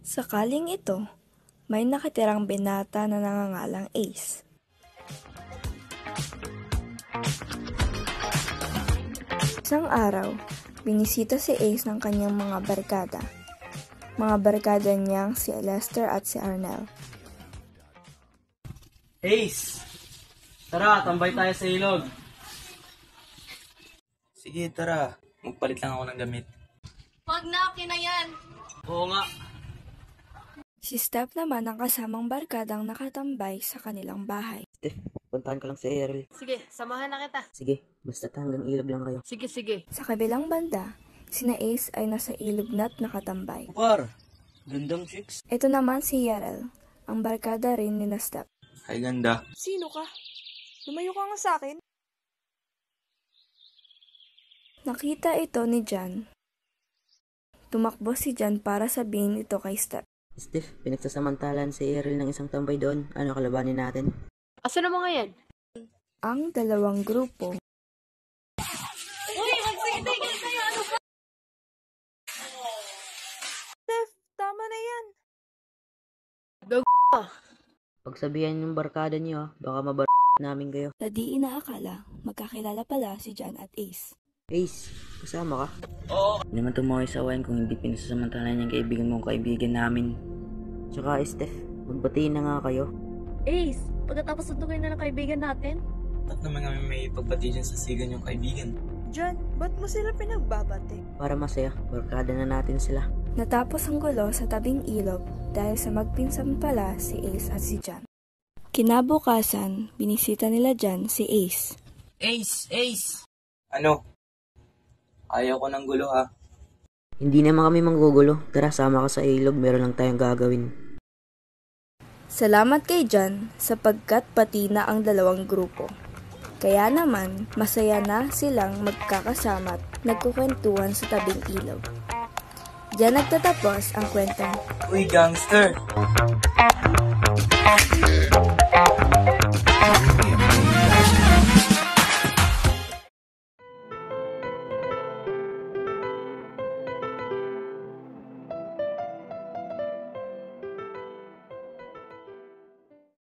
Sakaling ito, may nakatirang binata na nangangalang Ace. Isang araw, binisita si Ace ng kanyang mga barkada. Mga barkada niyang si Lester at si Arnel. Ace! Tara, tambay tayo sa ilog. Sige, tara. Magpalit lang ako ng damit. Wag na, akin na yan. Oo nga. Si Steph naman ang kasamang barkadang nakatambay sa kanilang bahay. Steph, puntahan ko lang si Errol. Sige, samahan na kita. Sige, basta hanggang ilog lang kayo. Sige. Sa kabilang banda, sina Ace ay nasa ilog na't nakatambay. Par, gandang chicks. Ito naman si Yarel, ang barkada rin ni Steph. Ay, ganda. Sino ka? Lumayo ka nga sa akin. Nakita ito ni Jan. Tumakbo si Jan para sabihin ito kay Steph. Steph, pinagsasamantalan si Errol ng isang tambay doon. Ano kalabanin natin? Asa na mga yan? Ang dalawang grupo Uy, magsigitigil kayo. Ano ba? Steph, tama na yan. Pagsabihan yung barkada niyo, baka mabar namin kayo. na di inaakala magkakilala pala si Jan at Ace. Ace, kasama ka? Oo. Hindi naman tumawi sa awayan kung hindi pinasasamantalan yung kaibigan mong kaibigan namin. Tsaka Steph, magbatiin na nga kayo. Ace, pagkatapos suntukin na ng kaibigan natin? Ba't naman kami may pagbati dyan sa sigan yung kaibigan? John, ba't mo sila pinagbabate? Para masaya, barkada na natin sila. Natapos ang gulo sa tabing ilog dahil sa magpinsan pala si Ace at si Jan. Kinabukasan, binisita nila Jan si Ace. Ace! Ano? Ayaw ko ng gulo ha. Hindi naman kami manggugulo. Tara, sama ka sa ilog. Meron lang tayong gagawin. Salamat kay Jan sapagkat pati na ang dalawang grupo. Kaya naman, masaya na silang magkakasama at nagkukwentuhan sa tabing ilog. Diyan nagtatapos ang kwentong Uy, gangster!